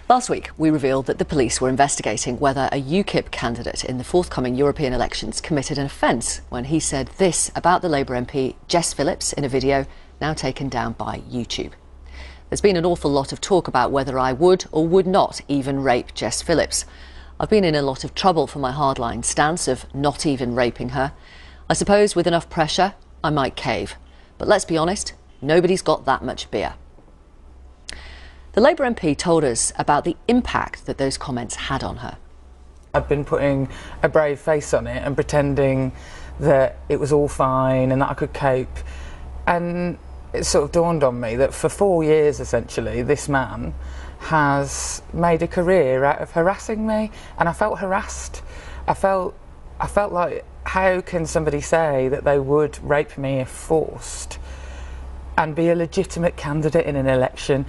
Last week, we revealed that the police were investigating whether a UKIP candidate in the forthcoming European elections committed an offence when he said this about the Labour MP Jess Phillips in a video now taken down by YouTube. There's been an awful lot of talk about whether I would or would not even rape Jess Phillips. I've been in a lot of trouble for my hardline stance of not even raping her. I suppose with enough pressure, I might cave. But let's be honest, nobody's got that much beer. The Labour MP told us about the impact that those comments had on her. I've been putting a brave face on it and pretending that it was all fine and that I could cope. And it sort of dawned on me that for 4 years, essentially, this man has made a career out of harassing me, and I felt harassed. I felt like, how can somebody say that they would rape me if forced and be a legitimate candidate in an election?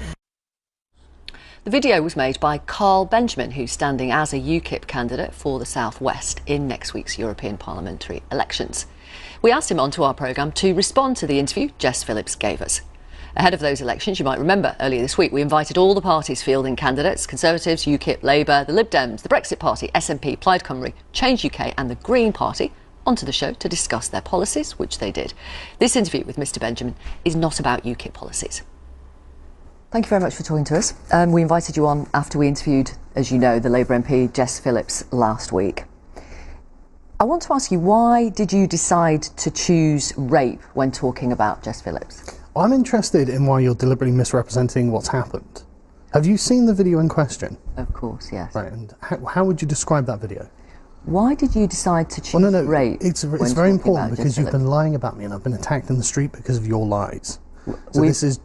The video was made by Carl Benjamin, who's standing as a UKIP candidate for the South West in next week's European parliamentary elections. We asked him onto our programme to respond to the interview Jess Phillips gave us. Ahead of those elections, you might remember earlier this week, we invited all the parties fielding candidates: Conservatives, UKIP, Labour, the Lib Dems, the Brexit Party, SNP, Plaid Cymru, Change UK and the Green Party onto the show to discuss their policies, which they did. This interview with Mr Benjamin is not about UKIP policies. Thank you very much for talking to us. We invited you on after we interviewed, as you know, the Labour MP Jess Phillips last week. I want to ask you, why did you decide to choose rape when talking about Jess Phillips? I'm interested in why you're deliberately misrepresenting what's happened. Have you seen the video in question? Of course, yes. Right, and how would you describe that video? Why did you decide to choose rape? It's very important because you've been lying about me and I've been attacked in the street because of your lies. So this is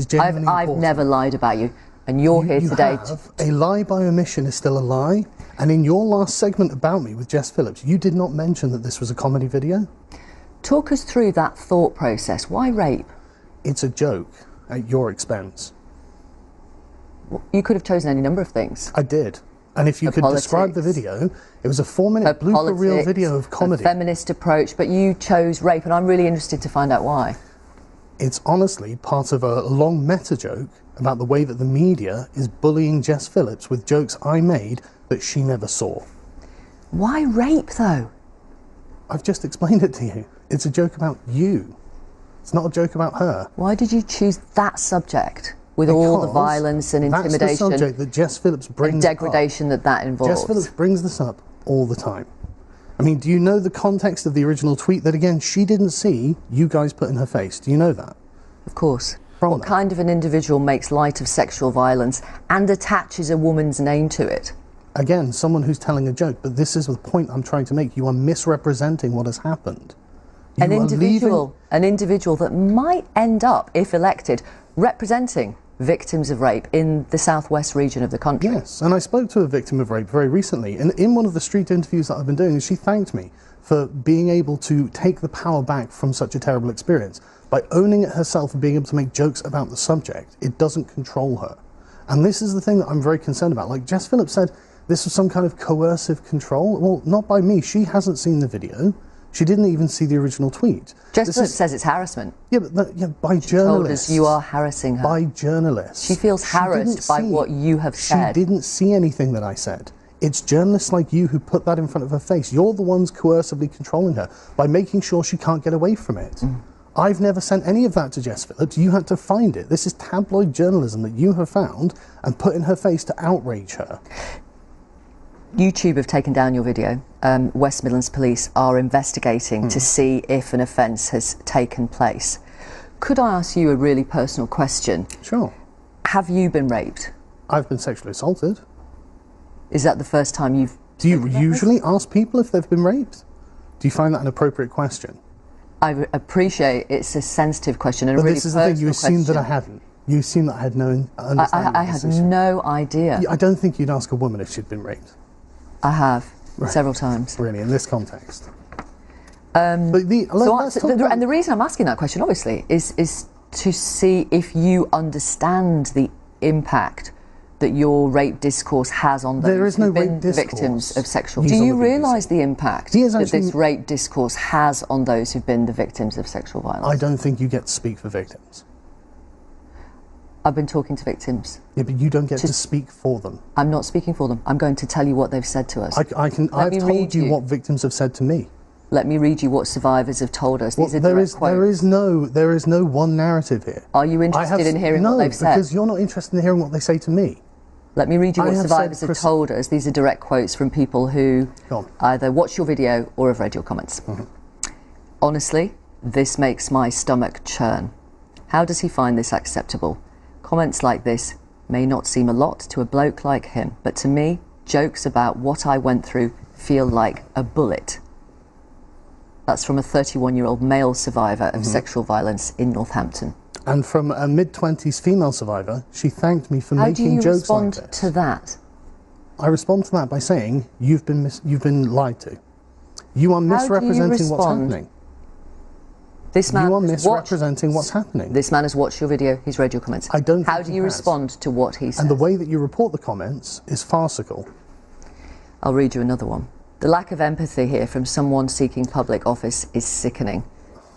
genuinely important. I've never lied about you, and you're here today. A lie by omission is still a lie, and in your last segment about me with Jess Phillips, you did not mention that this was a comedy video. Talk us through that thought process. Why rape? It's a joke at your expense. You could have chosen any number of things. I did. And if you could describe the video, it was a 4-minute blooper reel video of comedy. A feminist approach, but you chose rape, and I'm really interested to find out why. It's honestly part of a long meta joke about the way that the media is bullying Jess Phillips with jokes I made that she never saw. Why rape, though? I've just explained it to you. It's a joke about you. It's not a joke about her. Why did you choose that subject with all the violence and intimidation? That's the subject that Jess Phillips brings and degradation up. that involves. Jess Phillips brings this up all the time. I mean, do you know the context of the original tweet that, again, she didn't see you guys put in her face? Do you know that? Of course. What kind of an individual makes light of sexual violence and attaches a woman's name to it? Again, someone who's telling a joke, but this is the point I'm trying to make. You are misrepresenting what has happened. An individual that might end up, if elected, representing victims of rape in the southwest region of the country. Yes, and I spoke to a victim of rape very recently, and in one of the street interviews that I've been doing, she thanked me for being able to take the power back from such a terrible experience. By owning it herself and being able to make jokes about the subject, it doesn't control her. And this is the thing that I'm very concerned about. Like Jess Phillips said, this was some kind of coercive control. Well, not by me. She hasn't seen the video. She didn't even see the original tweet. Jess Phillips says it's harassment. Yeah, but by journalists. Told us you are harassing her. By journalists. She feels harassed by what you have said. She didn't see anything that I said. It's journalists like you who put that in front of her face. You're the ones coercively controlling her by making sure she can't get away from it. I've never sent any of that to Jess Phillips. You had to find it. This is tabloid journalism that you have found and put in her face to outrage her. YouTube have taken down your video. West Midlands Police are investigating to see if an offence has taken place. Could I ask you a really personal question? Sure. Have you been raped? I've been sexually assaulted. Is that the first time you've... Do you usually ask people if they've been raped? Do you find that an appropriate question? I appreciate it's a sensitive question and a really personal question. But this is the thing, you assumed that I hadn't. You assumed that I had no understanding I had no idea. I don't think you'd ask a woman if she'd been raped. I have, several times. Really, in this context. And the reason I'm asking that question, obviously, is to see if you understand the impact that your rape discourse has on those who've been victims of sexual violence. Do you realise the impact that this rape discourse has on those who've been the victims of sexual violence? I don't think you get to speak for victims. I've been talking to victims. Yeah, but you don't get to speak for them. I'm not speaking for them. I'm going to tell you what they've said to us. I've told you what victims have said to me. Let me read you what survivors have told us. These are direct quotes. There is no one narrative here. Are you interested in hearing what they've said? No, because you're not interested in hearing what they say to me. Let me read you what survivors have told us. These are direct quotes from people who either watched your video or have read your comments. Mm-hmm. Honestly, this makes my stomach churn. How does he find this acceptable? Comments like this may not seem a lot to a bloke like him, but to me, jokes about what I went through feel like a bullet. That's from a 31-year-old male survivor of sexual violence in Northampton. And from a mid-20s female survivor, she thanked me for making jokes like this. How do you respond to that? I respond to that by saying, you've been lied to. You are misrepresenting what's happening. You are misrepresenting what's happening. This man has watched your video, he's read your comments. How do you respond to what he says? And the way that you report the comments is farcical. I'll read you another one. The lack of empathy here from someone seeking public office is sickening.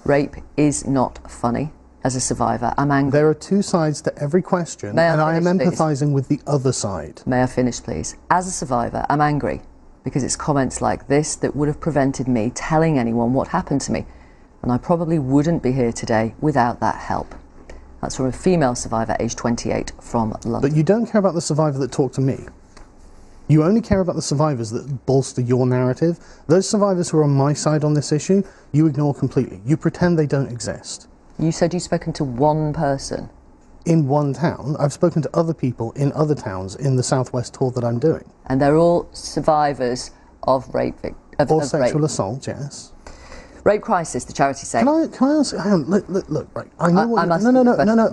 Rape is not funny. As a survivor, I'm angry. There are two sides to every question, and I am empathising with the other side. May I finish, please? As a survivor, I'm angry because it's comments like this that would have prevented me telling anyone what happened to me, and I probably wouldn't be here today without that help. That's from a female survivor, aged 28, from London. But you don't care about the survivor that talked to me. You only care about the survivors that bolster your narrative. Those survivors who are on my side on this issue, you ignore completely. You pretend they don't exist. You said you've spoken to one person. In one town. I've spoken to other people in other towns in the Southwest tour that I'm doing. And they're all survivors of rape. Or sexual assault, yes. Rape Crisis, the charity say. Can I ask? Hang on, look, right. I know what. No.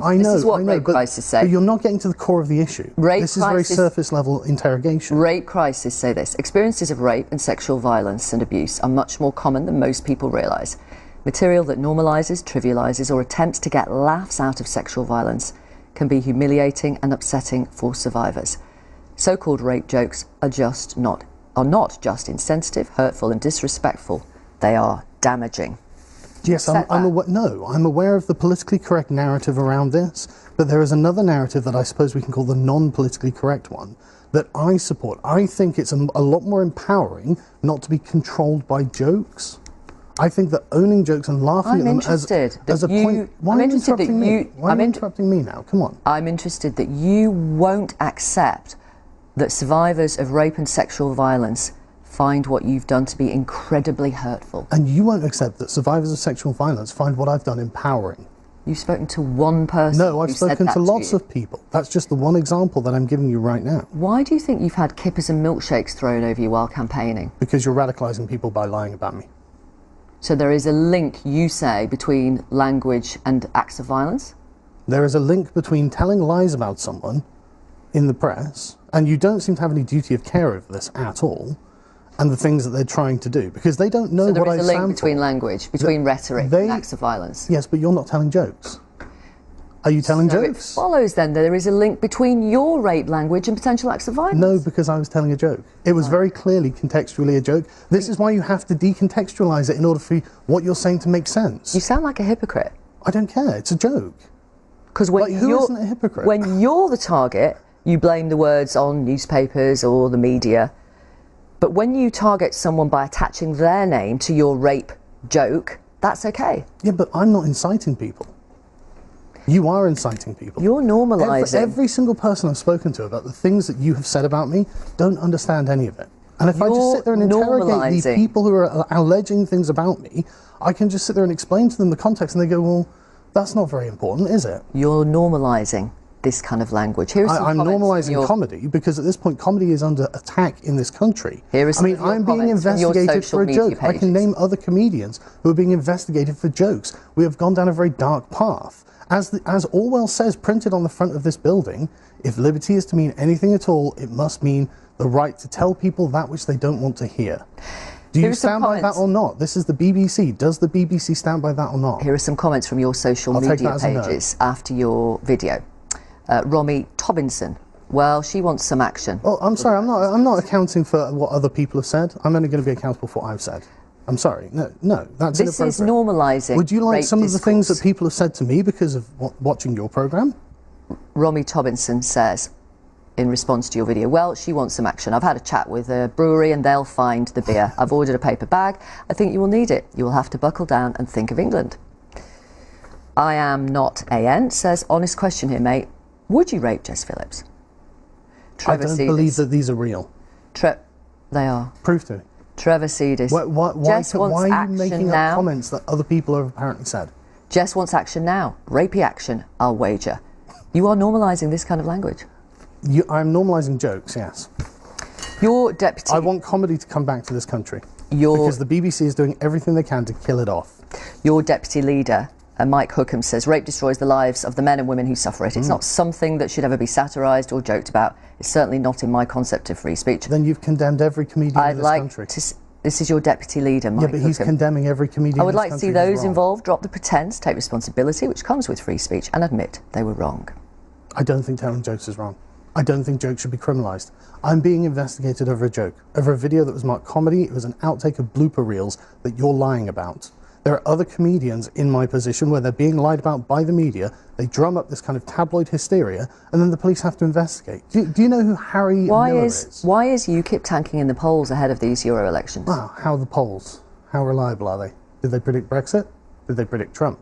I know. This is what Rape Crisis say. But you're not getting to the core of the issue. This is very surface level interrogation. Rape Crisis say this: experiences of rape and sexual violence and abuse are much more common than most people realise. Material that normalises, trivialises, or attempts to get laughs out of sexual violence can be humiliating and upsetting for survivors. So-called rape jokes are not just insensitive, hurtful, and disrespectful. They are damaging. Yes, I'm aware of the politically correct narrative around this, but there is another narrative that I suppose we can call the non-politically correct one that I support. I think it's a lot more empowering not to be controlled by jokes. I think that owning jokes and laughing at them as a point... Why are you interrupting me? Why are you interrupting me now? Come on. I'm interested that you won't accept that survivors of rape and sexual violence find what you've done to be incredibly hurtful. And you won't accept that survivors of sexual violence find what I've done empowering. You've spoken to one person. No, I've spoken to lots of people. That's just the one example that I'm giving you right now. Why do you think you've had kippers and milkshakes thrown over you while campaigning? Because you're radicalising people by lying about me. So there is a link, you say, between language and acts of violence? There is a link between telling lies about someone in the press, and you don't seem to have any duty of care over this at all, and the things that they're trying to do, because they don't know what I stand for. So there is a link between language, between rhetoric and acts of violence? Yes, but you're not telling jokes. Are you telling jokes? It follows then that there is a link between your rape language and potential acts of violence? No, because I was telling a joke. It was very clearly contextually a joke. This is why you have to decontextualise it in order for what you're saying to make sense. You sound like a hypocrite. I don't care, it's a joke. Because who isn't a hypocrite? When you're the target, you blame the words on newspapers or the media. But when you target someone by attaching their name to your rape joke, that's okay. Yeah, but I'm not inciting people. You are inciting people. You're normalising. Every single person I've spoken to about the things that you have said about me don't understand any of it. And if I just sit there and interrogate the people who are alleging things about me, I can just sit there and explain to them the context, and they go, well, that's not very important, is it? You're normalising this kind of language. I'm normalising comedy because at this point comedy is under attack in this country. I'm being investigated for a joke. I can name other comedians who are being investigated for jokes. We have gone down a very dark path. As Orwell says, printed on the front of this building, if liberty is to mean anything at all, it must mean the right to tell people that which they don't want to hear. Do you stand by that or not? This is the BBC. Does the BBC stand by that or not? Here are some comments from your social media pages after your video. Romy Tobinson. Well, she wants some action. Oh, I'm sorry. I'm not accounting for what other people have said. I'm only going to be accountable for what I've said. I'm sorry. No, that's inappropriate. This is normalising. Would you like some of the things that people have said to me because of watching your programme? Romy Tobinson says, in response to your video, well, she wants some action. I've had a chat with a brewery and they'll find the beer. I've ordered a paper bag. I think you will need it. You will have to buckle down and think of England. I am not AN says, honest question here, mate. Would you rape Jess Phillips? Trevor I don't Seedis. believe that these are real. They are. Prove to me. Trevor Seedis. Why are you making now. up comments that other people have apparently said? Jess wants action now. Rapey action, I'll wager. You are normalising this kind of language. I'm normalising jokes, yes. Your deputy... I want comedy to come back to this country. Your, because the BBC is doing everything they can to kill it off. Your deputy leader, Mike Hookham, says rape destroys the lives of the men and women who suffer it. It's not something that should ever be satirised or joked about. It's certainly not in my concept of free speech. Then you've condemned every comedian in this country. This is your deputy leader, Mike Yeah, but he's Hookham. condemning every comedian I would in this like to see country those involved drop the pretence, take responsibility, which comes with free speech, and admit they were wrong. I don't think telling jokes is wrong. I don't think jokes should be criminalised. I'm being investigated over a joke, over a video that was marked comedy. It was an outtake of blooper reels that you're lying about. There are other comedians in my position where they're being lied about by the media. They drum up this kind of tabloid hysteria, and then the police have to investigate. Do you know who Harry Miller is? Why is UKIP tanking in the polls ahead of these Euro elections? Wow, how are the polls? How reliable are they? Did they predict Brexit? Did they predict Trump?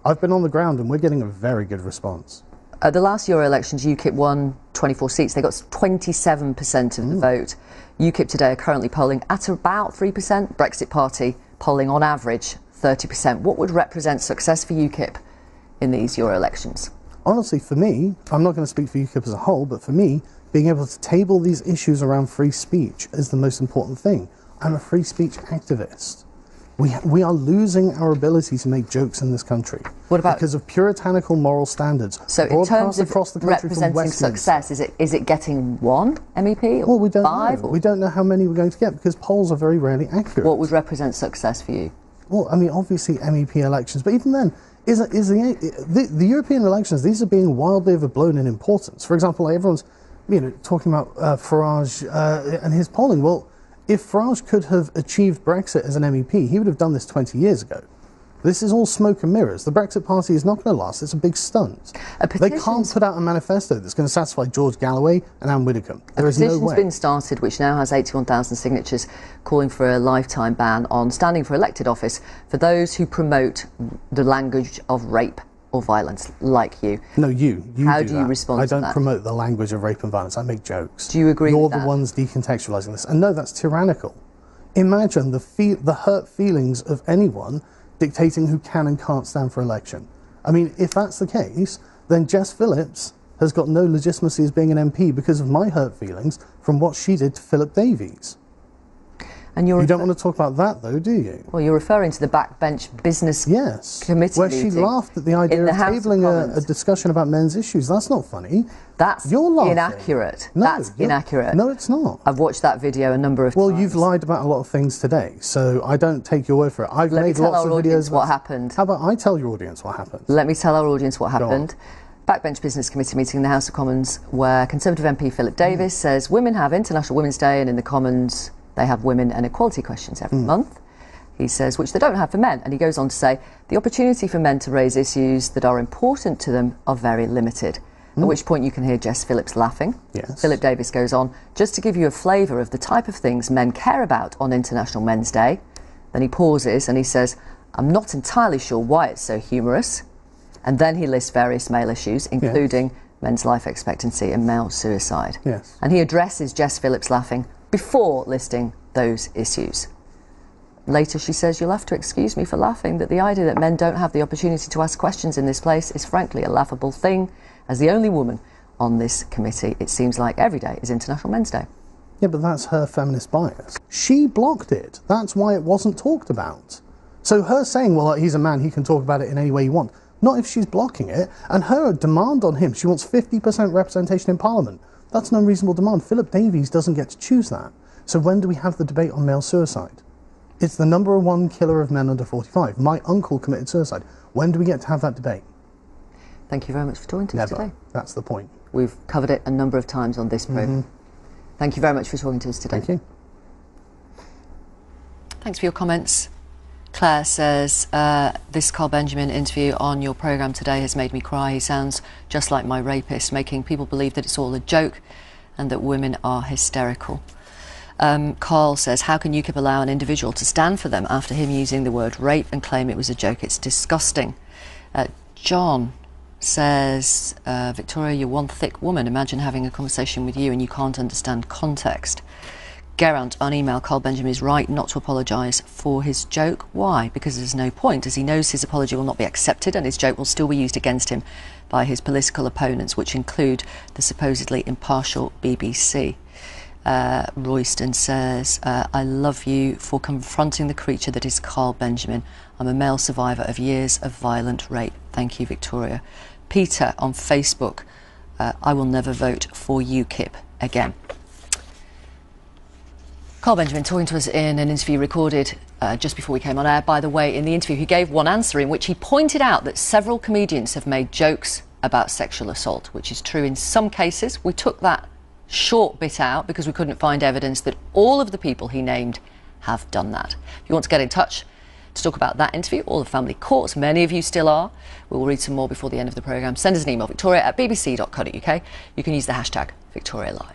I've been on the ground and we're getting a very good response. At the last Euro elections, UKIP won 24 seats. They got 27% of the vote. UKIP today are currently polling at about 3%. Brexit Party polling on average 30%. What would represent success for UKIP in these Euro elections? Honestly, for me, I'm not going to speak for UKIP as a whole, but for me, being able to table these issues around free speech is the most important thing. I'm a free speech activist. We are losing our ability to make jokes in this country. What about because of puritanical moral standards? So in terms of across the country representing success, is it getting one MEP or well, we don't 5? know. We don't know how many we're going to get because polls are very rarely accurate. What would represent success for you? Well, I mean, obviously MEP elections, but even then, the European elections, these are being wildly overblown in importance. For example, like everyone's talking about Farage and his polling. Well, if Farage could have achieved Brexit as an MEP, he would have done this 20 years ago. This is all smoke and mirrors. The Brexit Party is not going to last. It's a big stunt. They can't put out a manifesto that's going to satisfy George Galloway and Anne Widdecombe. There is no way. A petition's been started which now has 81,000 signatures calling for a lifetime ban on standing for elected office for those who promote the language of rape or violence, like you. No, you How do you respond to that? I don't promote the language of rape and violence. I make jokes. Do you agree You're with that? the ones decontextualising this. And no, that's tyrannical. Imagine the hurt feelings of anyone dictating who can and can't stand for election. I mean, if that's the case, then Jess Phillips has got no legitimacy as being an MP because of my hurt feelings from what she did to Philip Davies. And you don't want to talk about that, though, do you? Well, you're referring to the backbench business committee where she laughed at the idea of tabling a discussion about men's issues. That's not funny. You're inaccurate. No, that's inaccurate. No, it's not. I've watched that video a number of times. Well, you've lied about a lot of things today, so I don't take your word for it. I've made lots of videos. What happened? How about I tell your audience what happened? Let me tell our audience what happened. Backbench Business Committee meeting in the House of Commons where Conservative MP Philip Davies says women have International Women's Day and in the Commons they have women and equality questions every month. He says, which they don't have for men. And he goes on to say, the opportunity for men to raise issues that are important to them are very limited. At which point you can hear Jess Phillips laughing. Yes. Philip Davies goes on, just to give you a flavour of the type of things men care about on International Men's Day. Then he pauses and he says, I'm not entirely sure why it's so humorous. And then he lists various male issues, including men's life expectancy and male suicide. Yes. And he addresses Jess Phillips laughing before listing those issues. Later she says, you'll have to excuse me for laughing, that the idea that men don't have the opportunity to ask questions in this place is frankly a laughable thing. As the only woman on this committee, it seems like every day is International Men's Day. Yeah, but that's her feminist bias. She blocked it. That's why it wasn't talked about. So her saying, well, he's a man, he can talk about it in any way he wants. Not if she's blocking it. And her demand on him, she wants 50% representation in Parliament. That's an unreasonable demand. Philip Davies doesn't get to choose that. So when do we have the debate on male suicide? It's the #1 killer of men under 45. My uncle committed suicide. When do we get to have that debate? Thank you very much for talking to us today. That's the point. We've covered it a number of times on this programme. Thank you very much for talking to us today. Thank you. Thanks for your comments. Claire says, this Carl Benjamin interview on your programme today has made me cry. He sounds just like my rapist, making people believe that it's all a joke and that women are hysterical. Carl says, how can UKIP allow an individual to stand for them after him using the word rape and claim it was a joke? It's disgusting. John says, Victoria, you're one thick woman. Imagine having a conversation with you and you can't understand context. Geraint on email, Carl Benjamin is right not to apologise for his joke. Why? Because there's no point, as he knows his apology will not be accepted and his joke will still be used against him by his political opponents, which include the supposedly impartial BBC. Royston says, I love you for confronting the creature that is Carl Benjamin. I'm a male survivor of years of violent rape. Thank you, Victoria. Peter on Facebook, I will never vote for UKIP again. Carl Benjamin talking to us in an interview recorded just before we came on air. By the way, in the interview he gave one answer in which he pointed out that several comedians have made jokes about sexual assault, which is true in some cases. We took that short bit out because we couldn't find evidence that all of the people he named have done that. If you want to get in touch to talk about that interview or the family courts, many of you still are, we will read some more before the end of the programme. Send us an email, victoria@bbc.co.uk. You can use the hashtag VictoriaLive.